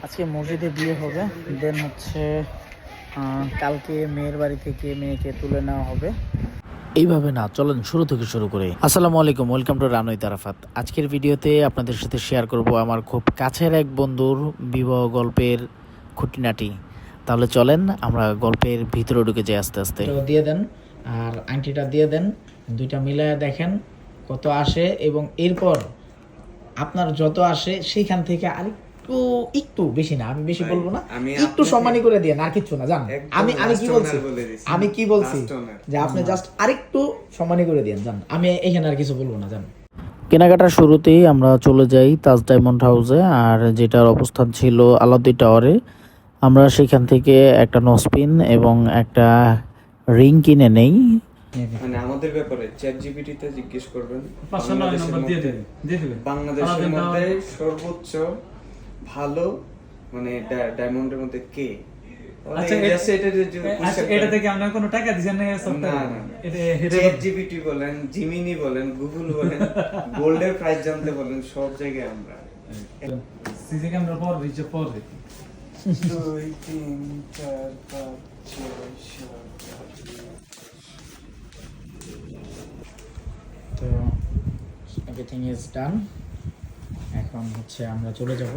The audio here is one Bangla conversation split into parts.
আজকে মসজিদে বিয়ে হবে, দেন হচ্ছে কালকে মেয়ের বাড়ি থেকে মেয়েকে তুলে নেওয়া হবে। এইভাবে না, চলেন শুরু থেকে শুরু করে। আসসালামু আলাইকুম, ওয়েলকাম টু রানওয়ে তারাফাত। আজকের ভিডিওতে আপনাদের সাথে শেয়ার করব আমার খুব কাছের এক বন্ধুর বিবাহ গল্পের খুঁটিনাটি। তাহলে চলেন আমরা গল্পের ভিতরে ঢুকে যাই আস্তে আস্তে। দিয়ে দেন আর আংটিটা দিয়ে দেন, দুইটা মিলায়া দেখেন কত আসে, এবং এরপর আপনার যত আসে সেইখান থেকে আরেকটু একটু বেশি না, আমি বেশি বলবো না, একটু সম্মানী করে দিয়ে আর কিছু না, জান আমি কি বলছি যে আপনি জাস্ট আরেকটু সম্মানী করে দিয়ে জান, আমি এখানে আর কিছু বলবো না, জান। কেনাকাটার শুরুতেই আমরা চলে যাই তাজ ডায়মন্ড হাউসে, আর যেটার অবস্থান ছিল আলাউদ্দিন টাওয়ারে। আমরা সেখান থেকে একটা নসপিন এবং একটা রিং কিনে নেই। মানে আমাদের ব্যাপারে চ্যাট জিপিটিতে জিজ্ঞেস করবেন, বাংলাদেশের মধ্যে সর্বোচ্চ ভালো মানে ডায়মন্ডের মধ্যে কে। আচ্ছা এটা থেকে আমরা কোনো টাকা দিছেন না? চ্যাট জিপিটি বলেন, জিমিনি বলেন, গুগল বলেন, গোল্ডের প্রাইস জানতে বলেন, সব জায়গায় আমরা সিসি ক্যামেরা পর রিচে পর 2 3 4 5 6 তো এভরিথিং ইজ ডান। এখন হচ্ছে আমরা চলে যাব,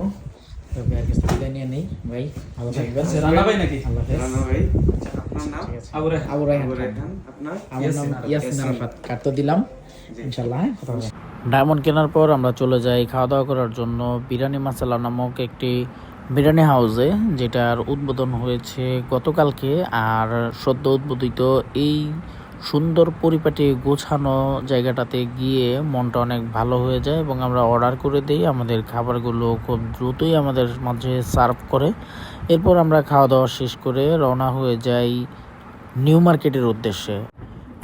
তো ভাইয়ের কাছ থেকে বিদায় নিয়ে নেই। ভাই ভালো থাকবেন। রানা ভাই নাকি? আল্লাহ হাফেজ। রানা ভাই, আপনার নাম? আবু রায়হান। আপনার? আমার নাম ইয়াসিন আরাফাত। কাট তো দিলাম ইনশাআল্লাহ। কথা হবে। ডায়মন্ড কেনার পর আমরা চলে যাই খাওয়া দাওয়া করার জন্য বিরিয়ানি মাসালা নামক একটি বিরিয়ানি হাউসে, যেটার উদ্বোধন হয়েছে গতকালকে। আর সদ্য উদ্বোধিত এই সুন্দর পরিপাটি গোছানো জায়গাটাতে গিয়ে মনটা অনেক ভালো হয়ে যায়, এবং আমরা অর্ডার করে দিই। আমাদের খাবারগুলো খুব দ্রুতই আমাদের মাঝে সার্ভ করে। এরপর আমরা খাওয়া দাওয়া শেষ করে রওনা হয়ে যাই নিউ মার্কেটের উদ্দেশ্যে।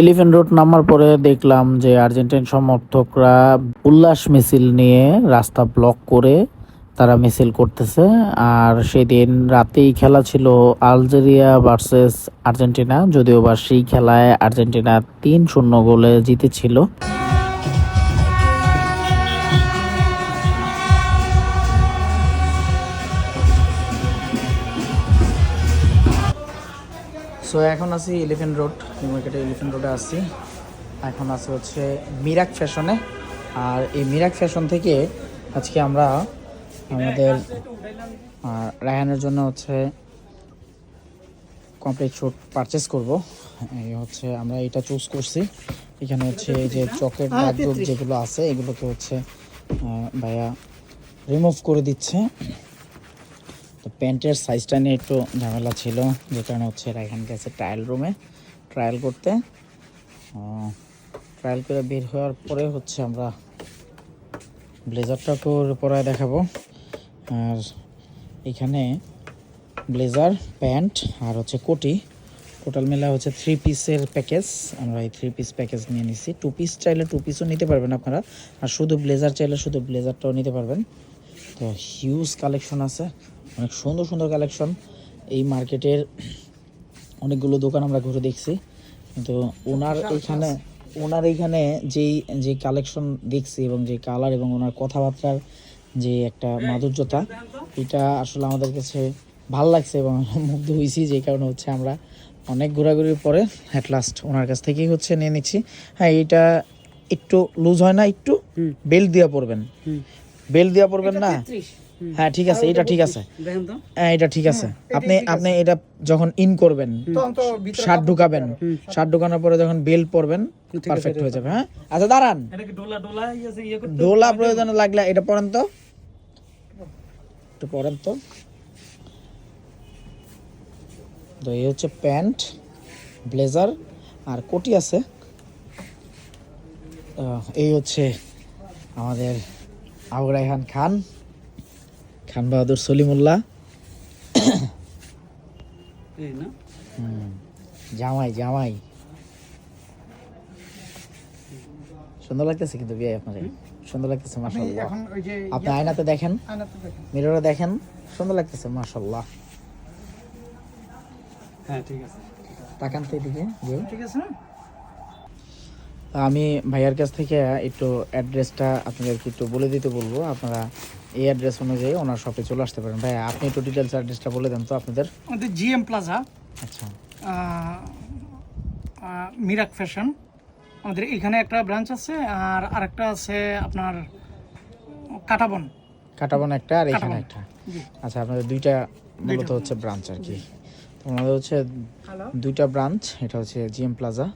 এলিফ্যান্ট রোড নামার পরে দেখলাম যে আর্জেন্টাইন সমর্থকরা উল্লাস মিছিল নিয়ে রাস্তা ব্লক করে তারা মিছিল করতেছে। আর সেদিন রাতেই খেলা ছিল আলজেরিয়া ভার্সেস আর্জেন্টিনা, যদিও বা সেই খেলায় আর্জেন্টিনা 3-0 গোলে জিতেছিল। সো এখন আছি এলিফ্যান্ট রোড, নিউ মার্কেটে এলিফ্যান্ট রোডে আছি। এখন আছে হচ্ছে মিরাক ফ্যাশনে। আর এই মিরাক ফ্যাশন থেকে আজকে আমরা আমাদের রায়হানের জন্য হচ্ছে কমপ্লিট স্যুট পারচেস করব। এই হচ্ছে আমরা এটা চুজ করছি। এখানে হচ্ছে এই যে চকের দাগ যেগুলো আছে এগুলোকে হচ্ছে ভাইয়া রিমুভ করে দিচ্ছে। তো প্যান্টের সাইজটা নিয়ে একটু ঝামেলা ছিল, যে কারণে হচ্ছে রায়হান গেছে ট্রায়াল রুমে ট্রায়াল করতে। ট্রায়াল করে বের হওয়ার পরে হচ্ছে আমরা ব্লেজারটা পরায় দেখাবো। আর এখানে ব্লেজার, প্যান্ট আর হচ্ছে কোটি, টোটাল মেলা হচ্ছে 3 পিসের প্যাকেজ। আমরা এই 3 পিস প্যাকেজ নিয়ে নিছি। 2 পিস চাইলে 2 পিসও নিতে পারবেন আপনারা, আর শুধু ব্লেজার চাইলে শুধু ব্লেজারটাও নিতে পারবেন। তো হিউজ কালেকশন আছে, অনেক সুন্দর সুন্দর কালেকশন। এই মার্কেটের অনেকগুলো দোকান আমরা ঘুরে দেখছি, কিন্তু ওনার এইখানে যেই কালেকশন দেখছি এবং যে কালার এবং ওনার কথাবার্তার যে একটা মাধুর্যতা, এটা আসলে আমাদের কাছে ভালো লাগছে এবং মুগ্ধ হয়েছি। যে কারণে হচ্ছে আমরা অনেক ঘোরাঘুরির পরে অ্যাট লাস্ট ওনার কাছ থেকেই হচ্ছে নিয়ে নিচ্ছি। হ্যাঁ, এটা একটু লুজ হয় না, একটু বেল্ট দিয়া পরবেন, বেল্ট দিয়া পরবেন না। হ্যাঁ ঠিক আছে, এটা ঠিক আছে, হ্যাঁ এটা ঠিক আছে। আপনি এটা যখন ইন করবেন, শার্ট ঢুকাবেন, শার্ট ঢুকানোর পরে যখন বেল্ট পরবেন পারফেক্ট হয়ে যাবে। হ্যাঁ আচ্ছা দাঁড়ান, ডোলা প্রয়োজন লাগলে এটা পরেন তো, একটু পরেন তো। তো এই হচ্ছে প্যান্ট, ব্লেজার আর কোটি আছে। এই হচ্ছে আমাদের আবু রায়হান খান বাহাদুর সলিমুল্লাহ জামাই সুন্দর লাগতেছে, কিন্তু বিয়ে আপনার সুন্দর লাগতেছে মাশাআল্লাহ। আপনি আয়নাতে দেখেন, মিররে দেখেন, সুন্দর লাগতেছে মাশাআল্লাহ। হ্যাঁ ঠিক আছে, তাকান তো এদিকে। ঠিক আছে। আমি ভাইয়ার কাছ থেকে একটু অ্যাড্রেসটা আপনাদেরকে একটু বলে দিতে বলবো, আপনারা এই অ্যাড্রেস অনুযায়ী ওনার শপে চলে আসতে পারেন। ভাইয়া আপনি একটু ডিটেলস অ্যাড্রেসটা বলে দেন তো আপনাদের। আমাদের জিএম প্লাজা, আচ্ছা, মিরাক ফ্যাশন, আমাদের এখানে একটা ব্রাঞ্চ আছে, আর আরেকটা আছে আপনার কাটাবন। কাটাবন একটা আর এখানে কাটাবন। একটা। জি। আচ্ছা, আপনাদের দুইটা মূলত হচ্ছে ব্রাঞ্চ আর কি। তো আমাদের হচ্ছে হ্যালো, দুইটা ব্রাঞ্চ, এটা হচ্ছে জিএম প্লাজা,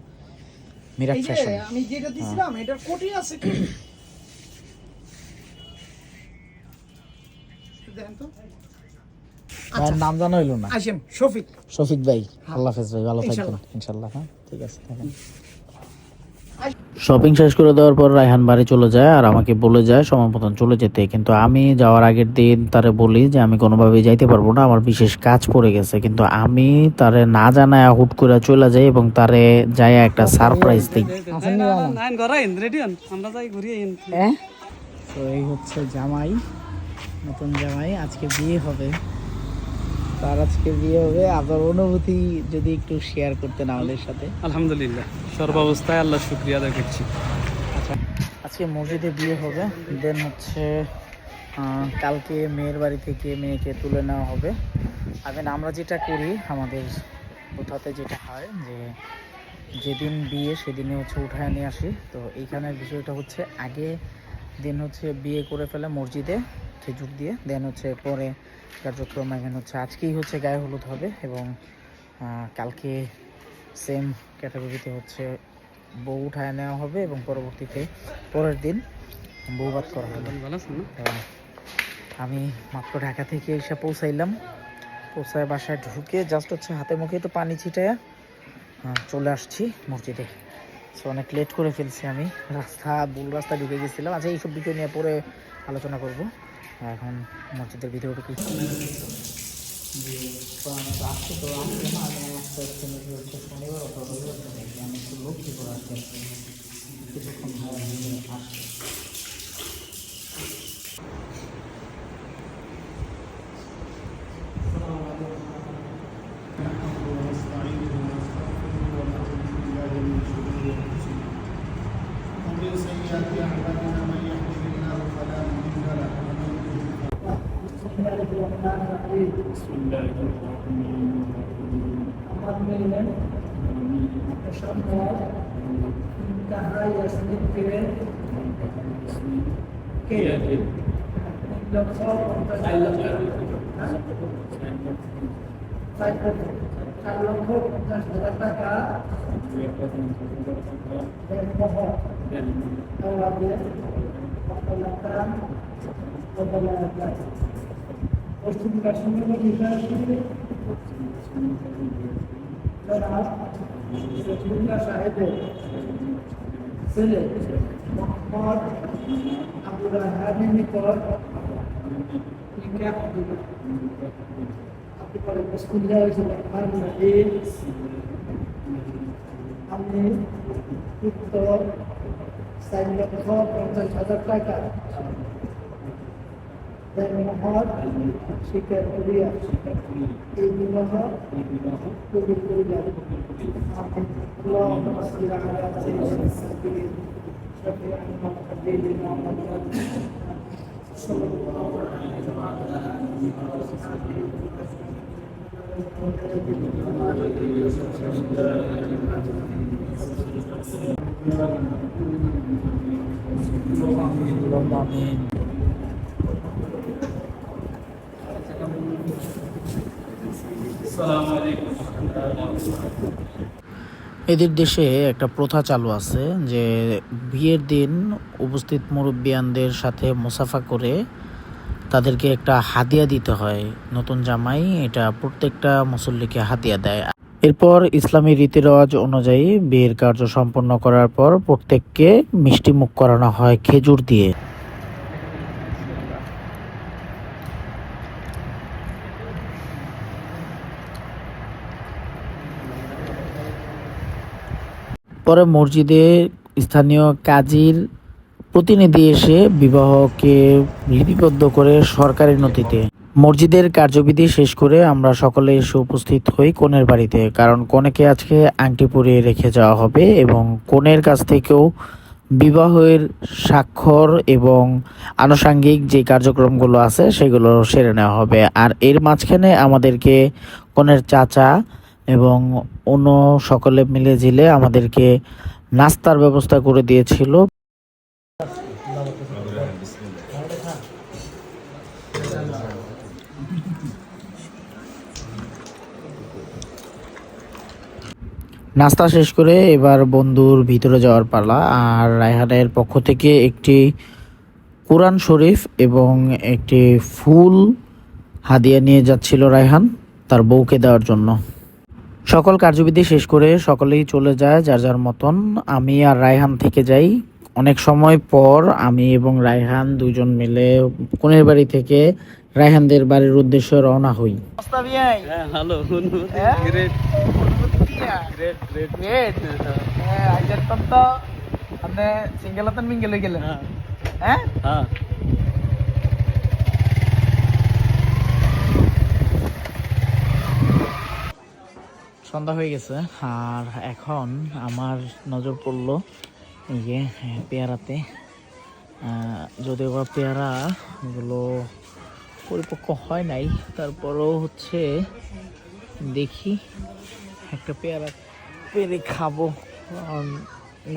মিরাক এই যে ফ্যাশন। আমি যেটা দিছিলাম এটার কোটি আছে কি? দেখেন তো। ভাইয়ের নাম জানা হইলো না। আসেন, শফিক। শফিক ভাই, আল্লাহ হাফেজ ভাই, ভালো থাকবেন ইনশাল্লাহ। ইনশাল্লাহ। হ্যাঁ, ঠিক আছে, থাকেন। শপিং শেষ করে দেওয়ার পর রায়হান বাড়ি চলে যায় আর আমাকে বলে যায় সময় মতন চলে যেতে, কিন্তু আমি যাওয়ার আগের দিন তারে বলি যে আমি কোনোভাবেই যাইতে পারবো না, আমার বিশেষ কাজ পড়ে গেছে। কিন্তু আমি তারে না জানায় হুট করে চলে যাই এবং তারে যায় একটা সারপ্রাইজ দিই। আমরা যাই ঘুরিয়ে হ্যাঁ, তো এই হচ্ছে জামাই, নতুন জামাই, আজকে বিয়ে হবে। তার আজকে বিয়ে হবে, আপনার অনুভূতি যদি একটু শেয়ার করতেন আমাদের সাথে। আলহামদুলিল্লাহ, সর্বাবস্থায় আল্লাহ শুকরিয়া আদায় করছি। আচ্ছা, আজকে মসজিদে বিয়ে হবে, দেন হচ্ছে কালকে মেয়ের বাড়ি থেকে মেয়েকে তুলে নেওয়া হবে। আমরা যেটা করি আমাদের কোথাতে যেটা হয় যে যেদিন বিয়ে সেদিনে হচ্ছে উঠায় নিয়ে আসি। তো এইখানের বিষয়টা হচ্ছে আগে দিন হচ্ছে বিয়ে করে ফেলে মসজিদে খেজুর দিয়ে, দেন হচ্ছে পরে কার্যক্রম এখানে হচ্ছে আজকেই হচ্ছে গায়ে হলুদ হবে এবং কালকে সেম ক্যাটাগরিতে হচ্ছে বউ উঠায় নেওয়া হবে এবং পরবর্তীতে পরের দিন বউভাত করা হবে। এবং আমি মাত্র ঢাকা থেকে এসে পৌঁছাইলাম, পৌঁছায় বাসায় ঢুকে জাস্ট হচ্ছে হাতে মুখে একটু পানি ছিটায়া চলে আসছি মসজিদে। সো অনেক লেট করে ফেলছি আমি, ভুল রাস্তা ঢুকে গেছিলাম। আচ্ছা, এইসব বিষয় নিয়ে পরে আলোচনা করব, এখন মসজিদের ভিতরে ঢুকি। শনিবার অথবা আমি একটু লক্ষ্য করে আসতে কিছুক্ষণ আসছি। ومن سيئات أعمالنا من يهده الله فلا مضل له بسم الله الرحمن الرحيم আমি উত্তর 4,50,000 টাকা মহৎ স্বীকার করিয়া এই বিবাহ কবুল করিলাম। اللهم صل على سيدنا شفيع حبيبنا محمد صلى الله عليه এদের দেশে একটা প্রথা চালু আছে যে বিয়ের দিন উপস্থিত মুরব্বিয়ানদের সাথে মুসাফা করে তাদেরকে একটা হাদিয়া দিতে হয়। নতুন জামাই এটা প্রত্যেকটা মুসল্লিকে হাদিয়া দেয়। এরপর ইসলামী রীতিরেওয়াজ অনুযায়ী বিয়ের কার্য সম্পন্ন করার পর প্রত্যেককে মিষ্টি মুখ করানো হয় খেজুর দিয়ে। পরে মসজিদে স্থানীয় কাজীর প্রতিনিধি এসে বিবাহকে লিপিবদ্ধ করে সরকারি নথিতে মসজিদের কার্যবিধি শেষ করে আমরা সকলে এসে উপস্থিত হই কনের বাড়িতে, কারণ কনেকে আজকে আংটি পরিয়ে রেখে যাওয়া হবে এবং কনের কাছ থেকেও বিবাহের স্বাক্ষর এবং আনুষাঙ্গিক যে কার্যক্রমগুলো আছে সেগুলো সেরে নেওয়া হবে। আর এর মাঝখানে আমাদেরকে কনের চাচা এবং অন্য সকলে মিলে ঝিলে আমাদেরকে নাস্তার ব্যবস্থা করে দিয়েছিল। নাস্তা শেষ করে এবার বন্ধুর ভিতরে যাওয়ার পালা। আর রায়হানের পক্ষ থেকে একটি কোরআন শরীফ এবং একটি ফুল হাদিয়া নিয়ে যাচ্ছিল রায়হান তার বউকে দেওয়ার জন্য। সকল কার্যবিধি শেষ করে সকলেই চলে যায় যার যার মতন। আমি আর রায়হান থেকে যাই। অনেক সময় পর আমি এবং রায়হান দুজন মিলে কনের বাড়ি থেকে রায়হানদের বাড়ির উদ্দেশ্যে রওনা হই। সন্ধ্যা হয়ে গেছে আর এখন আমার নজর পড়লো এই যে পেয়ারাতে। যদিও বা পেয়ারা এগুলো পরিপক্ক হয় নাই, তারপরেও হচ্ছে দেখি একটা পেয়ারা পেরে খাবো। কারণ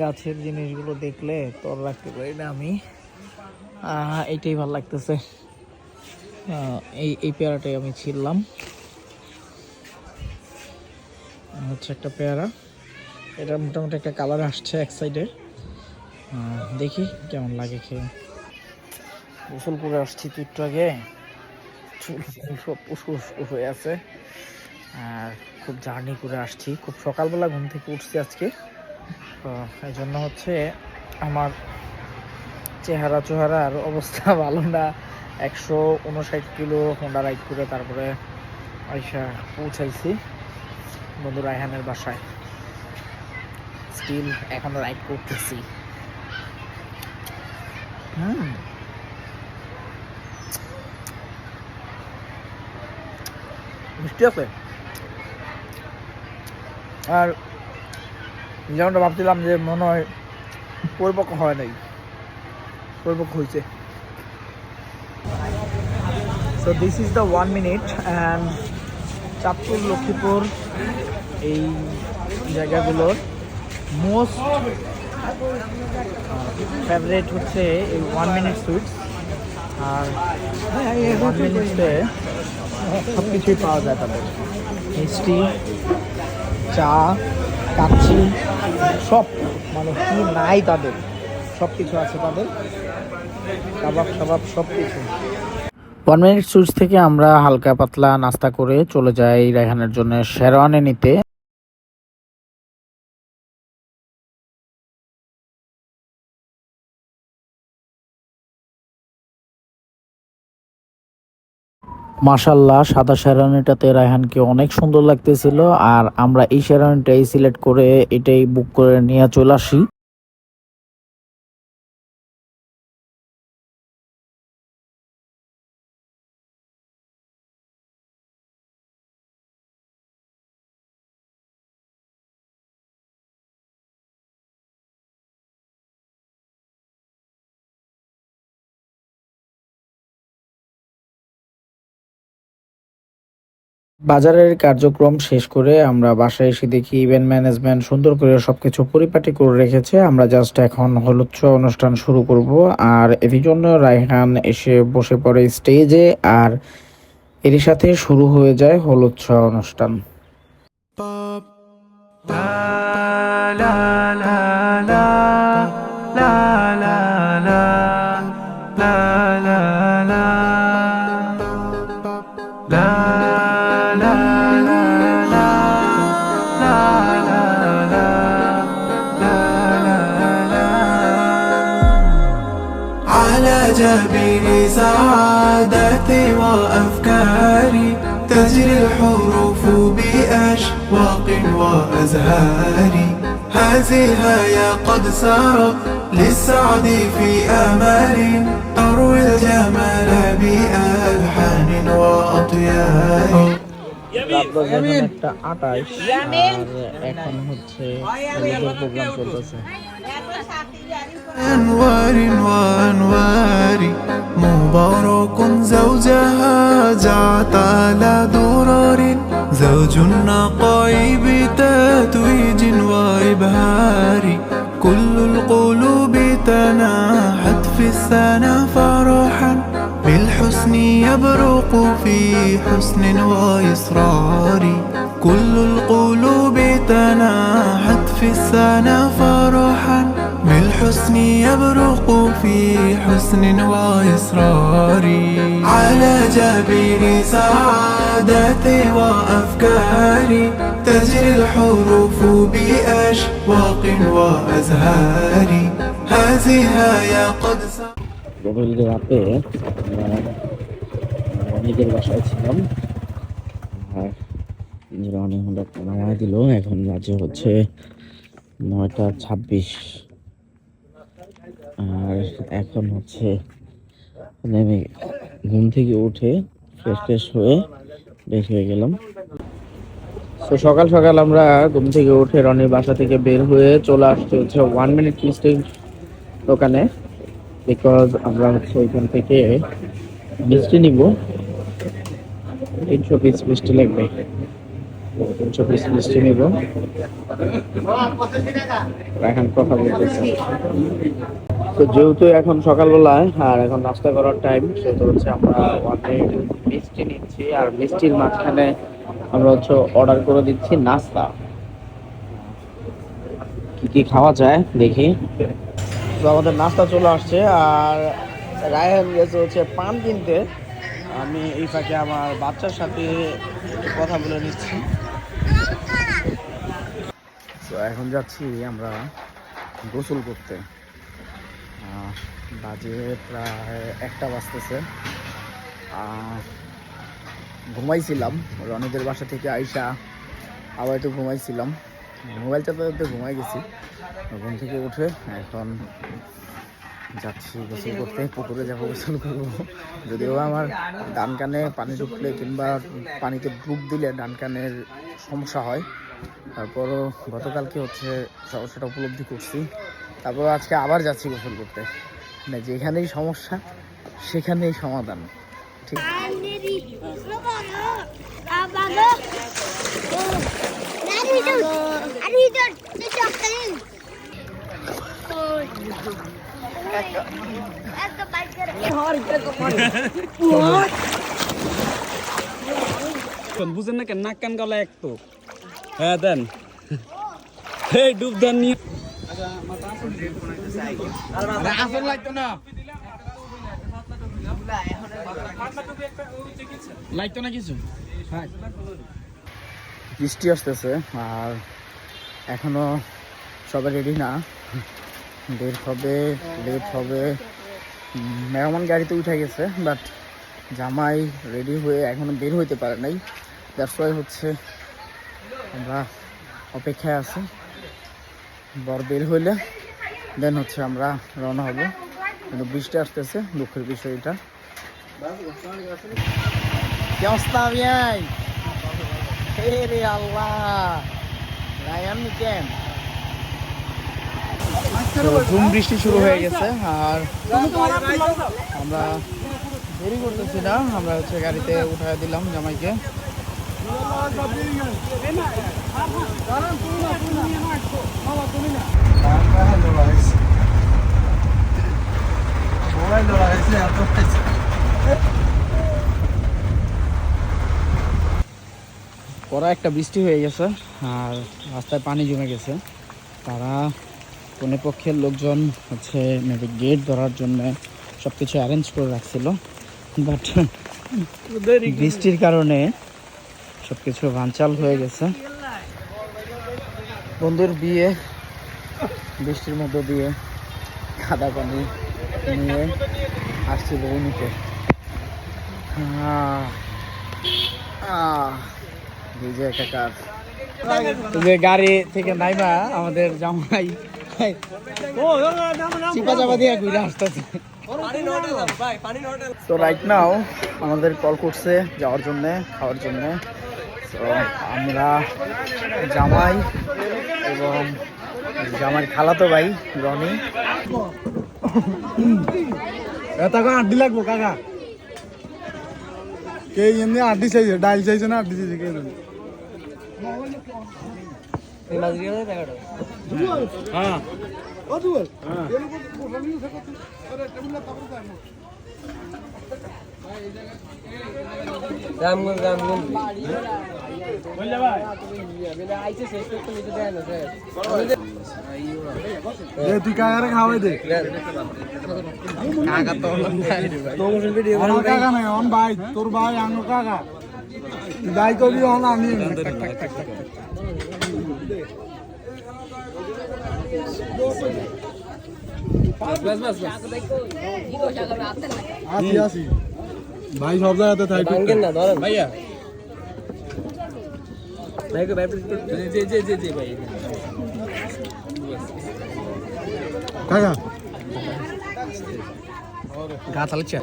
গাছের জিনিসগুলো দেখলে তোর রাখতে পারি না আমি, এইটাই ভালো লাগতেছে। এই পেয়ারাটাই আমি ছিললাম। হচ্ছে একটা পেয়ারা, এটা মোটামুটি একটা কালার আসছে এক সাইডে, দেখি কেমন লাগে খেয়ে। গোসল করে আসছি তো একটু আগে, সব উস্কুস হয়ে আছে আর খুব জার্নি করে আসছি। খুব সকালবেলা ঘুম থেকে উঠছি আজকে, তো এই জন্য হচ্ছে আমার চেহারার অবস্থা ভালো না। 159 কিলো হোন্ডা রাইড করে তারপরে আইসা পৌঁছাইছি বন্ধু রায়হানের বাসায়। স্টিল এখন রাইড করতেছি। মিষ্টি আছে। আর যেমনটা ভাবছিলাম যে মনে হয় পরিপক্ক হয় নাই, পরিপক্ক হয়েছে। So this is the 1 minute and Chandpur Lakshmipur এই জায়গাগুলোর মোস্ট ফেভারিট হচ্ছে এই 1 মিনিট সুইটস। আর 1 মিনিটে সব কিছুই পাওয়া যায় তাদের, মিষ্টি, চা, কাচ্চি, সব মানে কি নাই তাদের, সব কিছু আছে তাদের, কাবাব সাবাব সব কিছু। 1 মিনিট সুইটস থেকে আমরা হালকা পাতলা নাস্তা করে চলে যাই রায়হানের জন্য শেরওয়ানি নিতে। মাশাল্লাহ সাদা শেরওয়ানিটাতে রায়হানকে অনেক সুন্দর লাগতেছিল। আর আমরা এই শেরওয়ানিটাই সিলেক্ট করে এটাই বুক করে নিয়ে চলে আসি। বাজারের কার্যক্রম শেষ করে আমরা বাসায় এসে দেখি ইভেন্ট ম্যানেজমেন্ট সুন্দর করে সবকিছু পরিপাটি করে রেখেছে। আমরা জাস্ট এখন হলুদ ছোঁয়া অনুষ্ঠান শুরু করব। আর এর জন্য রায়হান এসে বসে পড়ে স্টেজে, আর এর সাথে শুরু হয়ে যায় হলুদ ছোঁয়া অনুষ্ঠান। جبين سعادتي وأفكاري تجري الحروف بأشواق وأزهار. هذه يا قد سارت للسعد في أمل تروي الجمال بألحان وأطيار একটা 28 আর এখন হচ্ছে প্রোগ্রাম চলতেছে أنوار وأنوار مبارك زوجها جعت على درر زوج النقاء بتتويج وإبهار كل القلوب تناحت في السنة فرحا بالحسن يبرق في حسن وإصرار كل القلوب تناحت في السنة فرحا بالحسن يبرق في حسن وإصرار على جبين سعادتي وأفكاري تجري الحروف بأشواق وأزهار هذه يا قد গভীর রাতে নিজের বাসায় ছিলাম আর নিজের অনেক হলো নামায় দিল। এখন বাজে হচ্ছে 9:26 আর এখন হচ্ছে নেমে ঘুম থেকে উঠে ফ্রেশ হয়ে বের হয়ে গেলাম। তো সকাল সকাল আমরা ঘুম থেকে উঠে রনির বাসা থেকে বের হয়ে চলে আসতে হচ্ছে 1 মিনিট মিস্টেক দোকানে, বিকজ আমরা হচ্ছে ওইখান থেকে মিষ্টি নিব। 300 পিস মিষ্টি লাগবে, 300 পিস মিষ্টি নিব। এখন কথা বলতেছি। তো যেহেতু এখন সকালবেলায় আর এখন নাস্তা করার টাইম, সেটা হচ্ছে আমরা অনেক মিষ্টি নিচ্ছি আর মিষ্টির মাঝখানে আমরা হচ্ছে অর্ডার করে দিচ্ছি নাস্তা। কি কি খাওয়া যায় দেখি। তো আমাদের নাস্তা চলে আসছে আর রায়হান গেছে হচ্ছে পান কিনতে। আমি এই ফাঁকে আমার বাচ্চার সাথে কথা বলে নিচ্ছি। তো এখন যাচ্ছি আমরা গোসল করতে। বাজে প্রায় 1টা বাজতেছে। ঘুমাইছিলাম রনিদের বাসা থেকে আইসা, আবার একটু ঘুমাইছিলাম, মোবাইল চালাতে ঘুমাই গেছি। ঘুম থেকে উঠে এখন যাচ্ছি গোসল করতে, পুকুরে যাবো গোসল করবো। যদিও আমার ডান কানে পানি ঢুকলে কিংবা পানিতে ডুব দিলে ডান কানের সমস্যা হয়, তারপরও গতকালকে হচ্ছে সমস্যাটা উপলব্ধি করছি। তারপর আজকে আবার যাচ্ছি গোসল করতে। মানে যেখানেই সমস্যা সেখানেই সমাধান, ঠিক। বুঝেন না কেন, নাক কান গলা এক তো। হ্যাঁ দেন, এই ডুব দেন নিয়ে আসল লাগতো না, লাগতো না কিছু। বৃষ্টি আসতেছে আর এখনো সবাই রেডি না, লেট হবে। মেহমান গাড়িতে উঠে গেছে, বাট জামাই রেডি হয়ে এখনো বের হইতে পারে নাই। দ্যাটস ওয়াই হচ্ছে আমরা অপেক্ষায় আছি। বর বের হইলে দেন হচ্ছে আমরা রওনা হব। কিন্তু বৃষ্টি আসতেছে, দুঃখের বিষয় এটা। কি অবস্থা ভাই? রে আল্লাহ, রায়ান কেন? ঝুম বৃষ্টি শুরু হয়ে গেছে আর আমরা দেরি করতেছি না, আমরা হচ্ছে গাড়িতে উঠায় দিলাম জামাইকে। পরে একটা বৃষ্টি হয়ে গেছে আর রাস্তায় পানি জমে গেছে। তারা কোন পক্ষের লোকজন হচ্ছে মেবি গেট ধরার জন্য সবকিছু অ্যারেঞ্জ করে রাখছিল, বাট বৃষ্টির কারণে সবকিছু ভাঞ্চাল হয়ে গেছে। বন্ধুর বিয়ে বৃষ্টির মধ্য দিয়ে কাদা পানি নিয়ে আসছিল উনিকে। যে গাড়ি থেকে নাইবা আমাদের জামাই চিপা চাপা দিয়ে ঘুরে আসতেছে। তো রাইট নাও আমাদের কল করছে যাওয়ার জন্য, খাওয়ার জন্য। তো আমরা জামাই এবং জামাই খালাতো ভাই রনি। তখন আড্ডি লাগবো কাকা, কে এমনি আড্ডি চাইছে, ডাল চাইছে না আড্ডি চাইছে কে জানে। হ্যাঁ তুই কাকারে খাওয়াই দে। কাকা নাই অন ভাই, তোর ভাই আঙ্গ কাকা ভাই কবি অন আমি আসি আসি ভাই সব জায়গাতে থাকি ভাইয়া কাকা গা চালছে।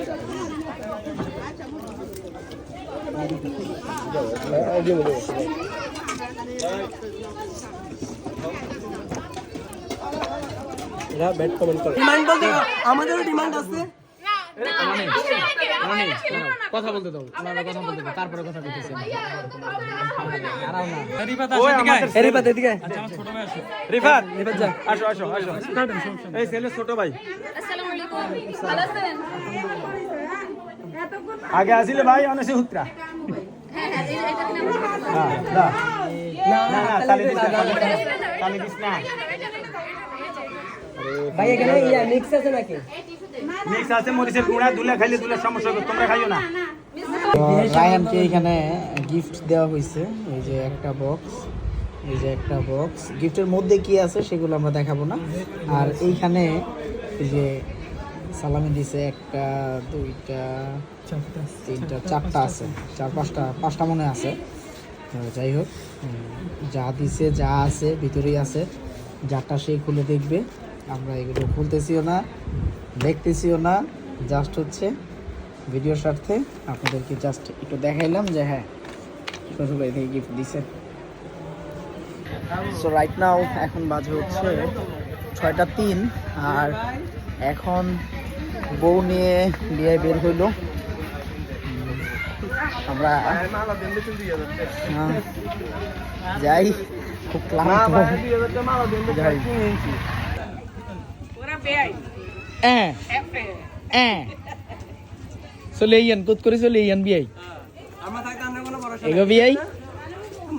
আমাদেরও ডিমান্ড আছে। কথা বলতে দাও, ওনারা কথা বলতে দাও, তারপরে কথা বলতেছি। রিফাত এদিকে আয়। রিফাত রিফাত যা। আসো আসো আসো এই ছেলে ছোট ভাই আসসালামু আলাইকুম ভালো আছেন? আগে আসিলে ভাই অনেক হুত্রা হ্যাঁ হ্যাঁ এটা নাম হ্যাঁ না না না তালি দিস না তালি দিস না ভাই এখানে ইয়া মিক্স আছে নাকি? মিক্স আছে মরিচের গুঁড়া, দুলে খাইলে দুলে সমস্যা হবে, তোমরা খাইও না। রায়ানকে এখানে গিফট দেওয়া হয়েছে। এই যে একটা বক্স, এই যে একটা বক্স। গিফটের মধ্যে কি আছে সেগুলো আমরা দেখাবো না। আর এইখানে এই যে সালামি দিছে, একটা দুইটা তিনটা চারটা আছে, পাঁচটা মনে আছে। যাই হোক, যা দিছে যা আছে ভিতরেই আছে, যারটা সেই খুলে দেখবে। আমরা এগুলো খুলতেছিও না, দেখতেছিও না, জাস্ট হচ্ছে ভিডিওর স্বার্থে আপনাদেরকে জাস্ট একটু দেখাইলাম যে হ্যাঁ শ্বশুর বাড়ি থেকে গিফট দিছে। সো রাইট নাও এখন বাজে হচ্ছে 6:03 আর এখন বউ নিয়ে বিয়ে বের হইলো। আমরা যাই, খুব ক্লান্ত যাই। চলে আইয়েন, কুত করে চলে আইয়েন বিয়াই। আমরা থাকতে আমরা কোনো ভরসা এগো বিয়াই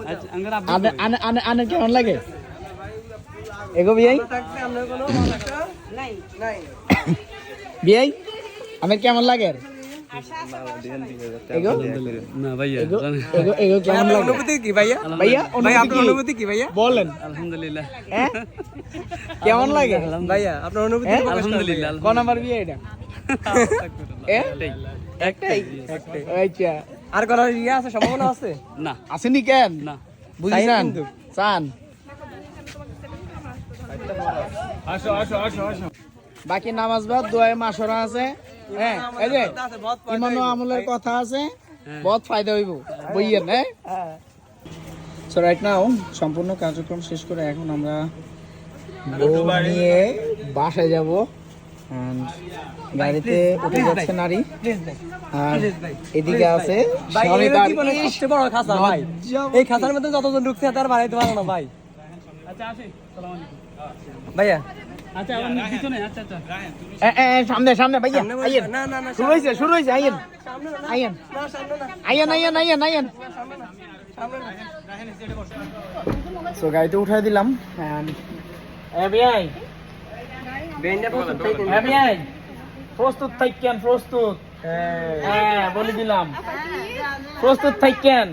আচ্ছা আনে কেমন লাগে? এগো বিয়াই থাকতে আমরা কোনো ভরসা নাই নাই। বিয়াই আমার কেমন লাগে? এগো না ভাইয়া এগো এগো এগো কেমন লাগে? অনুভূতি কি ভাইয়া? ভাইয়া ভাই আপনার অনুভূতি কি ভাইয়া? বলেন। আলহামদুলিল্লাহ হ্যাঁ কেমন লাগে ভাইয়া আপনার অনুভূতি? আলহামদুলিল্লাহ কোন নাম্বার বিয়ে এটা? একটাই। আচ্ছা, আর করার ইয়ে আছে, সম্ভাবনা আছে? না আসেনি কেন? না বুঝছেন? কিন্তু। চান আসো আসো আসো আসো বাকি নামাজ বাদ দোয়ায় মাসরা আছে। হ্যাঁ এই যে ইমান ও আমলের কথা আছে, বহুত ফায়দা হইব বইয়ের। হ্যাঁ সো রাইট নাও সম্পূর্ণ কার্যক্রম শেষ করে এখন আমরা বউ নিয়ে বাসায় যাব। গাড়িতে উঠে যাচ্ছে নারী, আর এদিকে আছে ভাই স্বামী এর তার জীবনে সবচেয়ে বড় খাসা ভাই। এই খাসার মধ্যে যতজন ঢুকছে তার বাড়াইতে পারো না ভাই। আচ্ছা আসি আসসালামু আলাইকুম ভাইয়া আচ্ছা আবার পিছনে আচ্ছা আচ্ছা সামনে সামনে ভাইয়া আইয়েন। না না না শুরু হয়েছে আইয়েন আইয়েন না সামনে না আইয়েন আইয়েন আইয়েন আইয়েন। সামনে না। সো গাড়িতে উঠাই দিলাম। বেন্ডা পড়ছে প্রস্তুত থাকেন, প্রস্তুত। হ্যাঁ বলে দিলাম, প্রস্তুত থাকেন।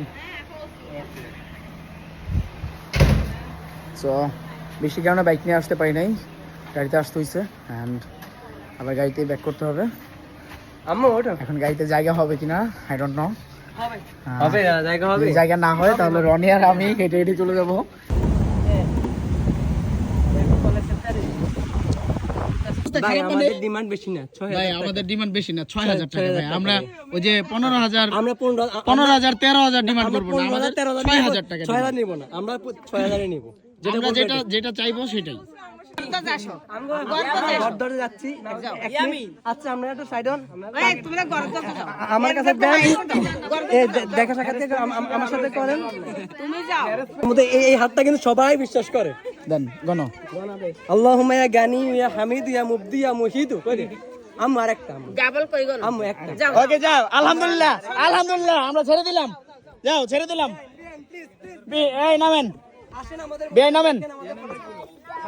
সো বেশি কারণে বাইক নিয়ে আসতে পারি নাই, গাড়িতে আসতে হয়েছে। অ্যান্ড আবার গাড়িতে ব্যাক করতে হবে। আম্মু ওঠো। এখন গাড়িতে জায়গা হবে কিনা আই ডোন্ট নো। হবে জায়গা হবে। যদি জায়গা না হয় তাহলে রনি আর আমি হেঁটে হেঁটে চলে যাবো। অবস্থা ভাই খারাপ মানে আমাদের ডিমান্ড বেশি না 6000 ভাই আমাদের ডিমান্ড বেশি না 6000 টাকা ভাই আমরা ওই যে 15000 আমরা 15000 13000 ডিমান্ড করব না আমাদের 6000 টাকা 6000 নিব না আমরা 6000 এ নিব আমরা যেটা চাইবো সেটাই গড়দরে যাচ্ছি আচ্ছা আমরা একটু সাইড অন আমার কাছে দেন দেখা সাক্ষাৎ থেকে আমার সাথে করেন তুমি যাও এই হাতটা কিন্তু সবাই বিশ্বাস করে দেন গণ আল্লাহুম্মা ইয়া গানি ইয়া হামিদ ইয়া মুবদি ইয়া মুহিদ কই দে আমার একটা ডাবল কই গেল আম্মু একটা ওকে যাও আলহামদুলিল্লাহ আলহামদুলিল্লাহ আমরা ছেড়ে দিলাম যাও ছেড়ে দিলাম এই নামেন আসেন আমাদের বিআই নামেন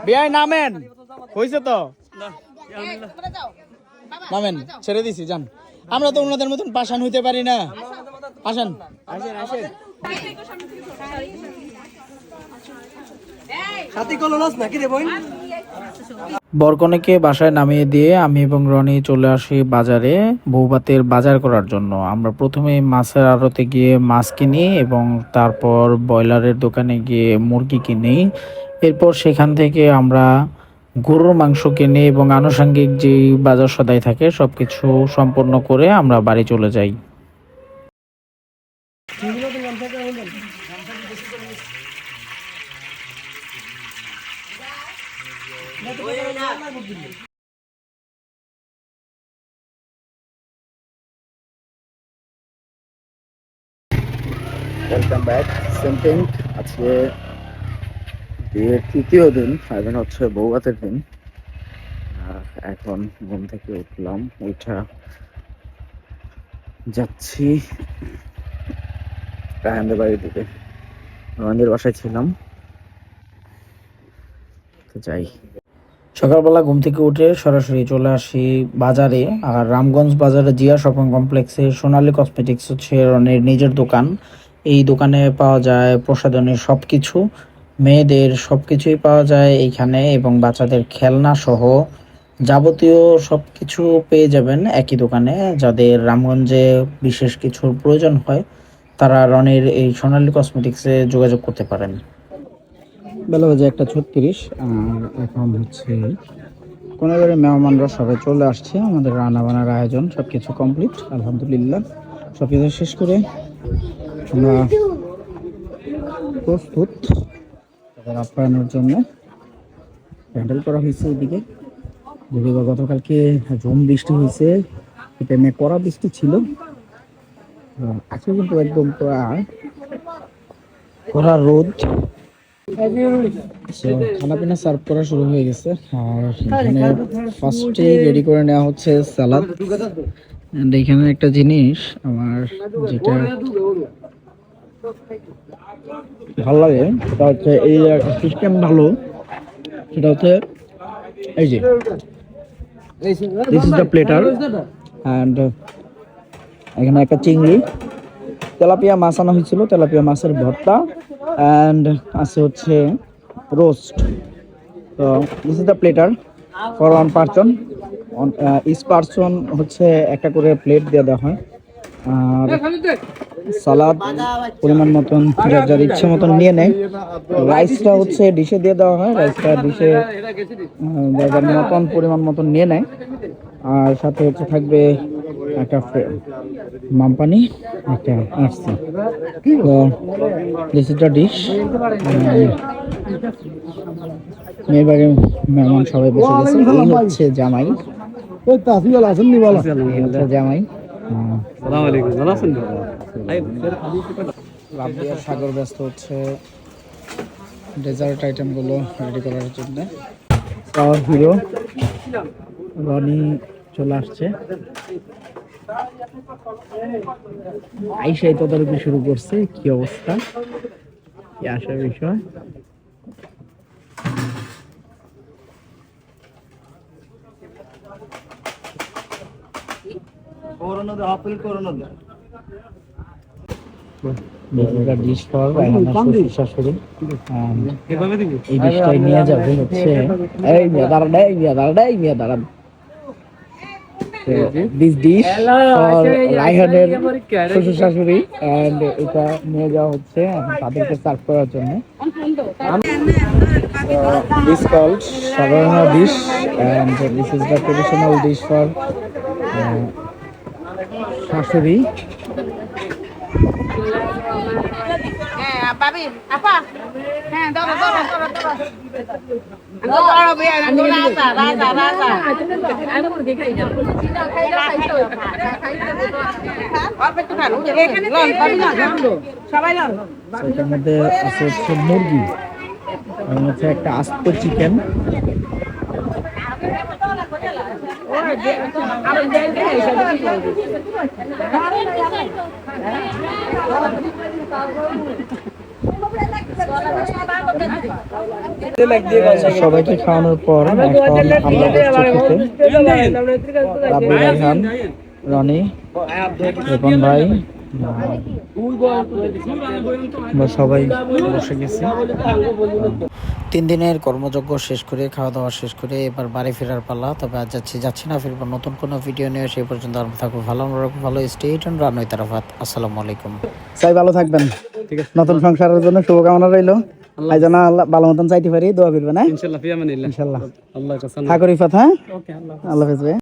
বিআই নামেন হইছে তো নামেন ছেড়ে দিছি যান আমরা তো ওনাদের মতন পাষাণ হইতে পারি না আসেন সাথী কলনস নাকি রে বোন বরকনেকে বাসায় নামিয়ে দিয়ে আমি এবং রনি চলে আসি বাজারে বৌভাতের বাজার করার জন্য। আমরা প্রথমে মাছের আড়তে গিয়ে মাছ কিনি এবং তারপর ব্রয়লারের দোকানে গিয়ে মুরগি কিনি। এরপর সেখান থেকে আমরা গরুর মাংস কিনি এবং আনুষঙ্গিক যে বাজার সদাই থাকে সবকিছু সম্পন্ন করে আমরা বাড়ি চলে যাই। Welcome back same thing. আজকে বিয়ের তৃতীয় দিন, এখন হচ্ছে বৌভাতের দিন। এখন ঘুম থেকে উঠলাম, উঠা যাচ্ছি রায়হানদের বাড়ি থেকে। রায়হানদের বাসায় ছিলাম, তো যাই। সকালবেলা ঘুম থেকে উঠে সরাসরি চলে আসি বাজারে। আর রামগঞ্জ বাজারে জিয়া শপিং কমপ্লেক্সে সোনালী কসমেটিক্স হচ্ছে রনির নিজের দোকান। এই দোকানে পাওয়া যায় প্রসাধনের সব কিছু, মেয়েদের সব কিছুই পাওয়া যায় এইখানে, এবং বাচ্চাদের খেলনা সহ যাবতীয় সব কিছু পেয়ে যাবেন একই দোকানে। যাদের রামগঞ্জে বিশেষ কিছুর প্রয়োজন হয় তারা রনির এই সোনালী কসমেটিক্সে যোগাযোগ করতে পারেন। বেলা বাজে 1:36, আর এখন হচ্ছে কোনোবারে মেহমানরা সবাই চলে আসছে। আমাদের রান্না বান্নার আয়োজন সবকিছু কমপ্লিট আলহামদুলিল্লাহ। সবকিছু শেষ করে আমরা প্রস্তুত তাদের আপ্যায়নের জন্য। প্যান্ডেল করা হয়েছে এদিকে, যদিও গতকালকে ঝুম বৃষ্টি হয়েছে, এটা মেয়ে কড়া বৃষ্টি ছিল, আজকে কিন্তু একদম কড়া রোদ। খানা পিনা সার্ভ করা শুরু হয়ে গেছে। আর এখানে ফার্স্টে রেডি করে নেওয়া হচ্ছে সালাদ। এন্ড এখানে একটা জিনিস আমার যেটা ভালো লাগে সেটা হচ্ছে এই একটা সিস্টেম ভালো, সেটা হচ্ছে এই যে this is the platter. And এখানে একটা চিংড়ি, তেলাপিয়া মাছ আনা হয়েছিল, তেলাপিয়া মাছের ভর্তা, অ্যান্ড আছে হচ্ছে রোস্ট। তো this is the platter for one person. Each person হচ্ছে একটা করে প্লেট দিয়ে দেওয়া হয়। আর সালাদ পরিমাণ মতন যার যার ইচ্ছে মতন নিয়ে নেয়। রাইসটা হচ্ছে ডিশে দিয়ে দেওয়া হয়, রাইসটা ডিশে যার যার মতন পরিমাণ মতন নিয়ে নেয়। আর সাথে হচ্ছে থাকবে একটা মামপানি, একটা আরসি। তো দিস ইজ দ্য ডিশ। মেয়ের বাড়ি মেহমান সবাই বসে গেছে। এই হচ্ছে জামাই, জামাই সাগর ব্যস্ত হচ্ছে ডেজার্ট আইটেম গুলো রেডি করার জন্য। হিরো রনি চলে আসছে, আইসাই তদারকি শুরু করছে কি অবস্থা, কি আসার বিষয়। এই ডিশটাই নিয়ে যাবে হচ্ছে দিস ডিশ রায়হানের শ্বশুর শাশুড়ি, এন্ড এটা নিয়ে যাওয়া হচ্ছে তাদেরকে সার্ভ করার জন্য। This called Savarna dish, and this is the traditional dish for Shashuri. এটার মধ্যে আছে হচ্ছে মুরগি, আর হচ্ছে একটা আস্ত চিকেন, সবাইকে খাওয়ানোর পর এখন আমরা রাব্বি রায়হান, রনি, রিপন ভাই, আমরা সবাই বসে গেছি। 3 দিনের কর্মযজ্ঞ শেষ করে, খাওয়া দাওয়া শেষ করে এবার বাড়ি ফেরার পালা। তবে আজ যাচ্ছি না, ফিরবো নতুন কোনো ভিডিও নিয়ে। সেই পর্যন্ত আমরা থাকবো ভালো, আমরা ভালো। স্টে টিউন, রানওয়ে তারাফাত। আসসালামু আলাইকুম। চাই ভালো থাকবেন, নতুন সংসারের জন্য শুভকামনা রইল। আই যেন আল্লাহ ভালো মতন চাইতে পারি, দোয়া করবেন। হ্যাঁ ইনশাআল্লাহ, ফিয়ামানিল্লাহ। ইনশাআল্লাহ। আল্লাহর কাছে ঠাকুর ইফাত। হ্যাঁ, আল্লাহ হাফেজ ভাই।